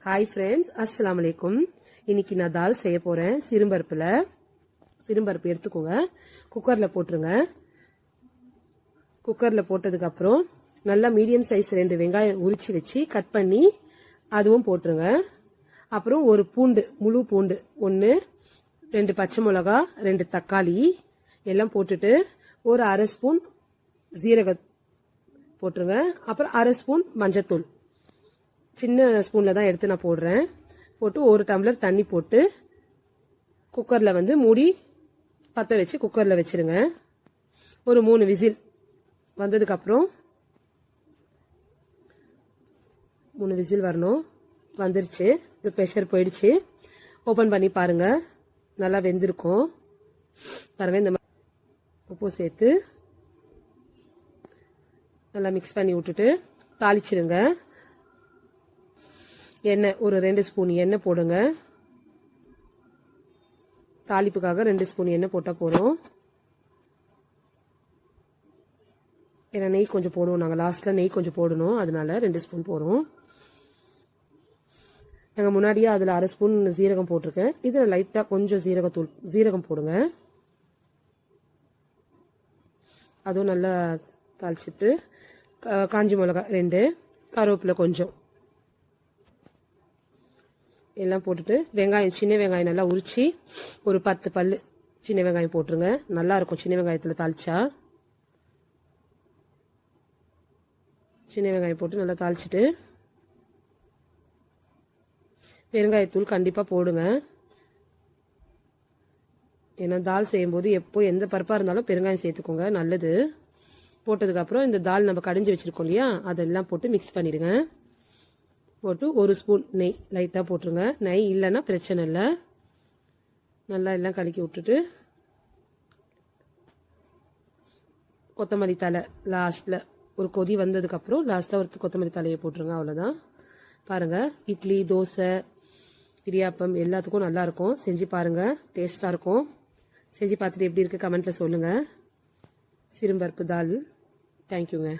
Hi friends, அஸ்ஸலாமு அலைக்கும். இன்னைக்கு நான் தால் செய்ய போறேன். சிறும்பருப்பு எடுத்துக்கோங்க, குக்கர்ல போட்டுருங்க. குக்கர்ல போட்டதுக்கு அப்புறம் நல்லா மீடியம் சைஸ் 2 வெங்காயம் உரிச்சு வச்சு கட் பண்ணி அதுவும் போட்டுருங்க. அப்புறம் ஒரு பூண்டு, முழு பூண்டு 1, 2 பச்சை மிளகா, 2 தக்காளி எல்லாம் போட்டுட்டு ஒரு அரை ஸ்பூன் ஜீரகம் போட்டுருங்க. அப்புறம் அரை ஸ்பூன் மஞ்சத்தூள், சின்ன ஸ்பூன்ல தான் எடுத்து நான் போடுறேன். போட்டு ஒரு டம்ளர் தண்ணி போட்டு குக்கர்ல மூடி பற்ற வச்சு குக்கர்ல வச்சிருங்க. ஒரு 3 விசில் வந்ததுக்கு அப்புறம் 3 விசில் வரணும். வந்துருச்சு, இது ப்ரெஷர் போயிடுச்சு. ஓபன் பண்ணி பாருங்க, நல்லா வெந்திருக்கும் பாருங்க. இந்த மாதிரி உப்பு சேர்த்து நல்லா மிக்ஸ் பண்ணி விட்டுட்டு தாளிச்சிருங்க. எண்ணெய் ஒரு 2 ஸ்பூன் எண்ணெய் போடுங்க. தாளிப்புக்காக 2 ஸ்பூன் எண்ணெய் போட்டால் போதும். ஏன்னா நெய் கொஞ்சம் போடுவோம், நாங்கள் லாஸ்ட்ல நெய் கொஞ்சம் போடணும், அதனால 2 ஸ்பூன் போடுறோம். நாங்கள் முன்னாடியே அதில் அரை ஸ்பூன் சீரகம் போட்டிருக்கேன். இதில் லைட்டாக கொஞ்சம் சீரகம் போடுங்க. அதுவும் நல்லா தாளிச்சிட்டு காஞ்சி மிளகா 2, கருவேப்பிலை கொஞ்சம் எல்லாம் போட்டுட்டு வெங்காயம், சின்ன வெங்காயம் நல்லா உரிச்சு ஒரு 10 பல்லு சின்ன வெங்காயம் போட்டுருங்க. நல்லா இருக்கும் சின்ன வெங்காயத்தில் தாளிச்சா. சின்ன வெங்காயம் போட்டு நல்லா தாளிச்சிட்டு பெருங்காயத்தூள் கண்டிப்பாக போடுங்க. ஏன்னா தால் செய்யும்போது எப்போ எந்த பருப்பாக இருந்தாலும் பெருங்காயம் சேர்த்துக்கோங்க, நல்லது. போட்டதுக்கப்புறம் இந்த தால் நம்ம கடைஞ்சி வச்சிருக்கோம் இல்லையா, அதெல்லாம் போட்டு மிக்ஸ் பண்ணிடுங்க. போட்டு ஒரு ஸ்பூன் நெய் லைட்டாக போட்டுருங்க. நெய் இல்லைன்னா பிரச்சனை இல்லை. நல்லா எல்லாம் கலக்கி விட்டுட்டு கொத்தமல்லி தலை லாஸ்ட்டில் ஒரு கொதி வந்ததுக்கப்புறம் லாஸ்ட்டாக ஒரு கொத்தமல்லி தலையை போட்டுருங்க. அவ்வளோதான். பாருங்கள், இட்லி, தோசை, இடியாப்பம் எல்லாத்துக்கும் நல்லாயிருக்கும். செஞ்சு பாருங்கள், டேஸ்ட்டாக இருக்கும். செஞ்சு பார்த்துட்டு எப்படி இருக்குது கமெண்ட்டில் சொல்லுங்கள். சிறும்பருப்பு தால். தேங்க்யூங்க.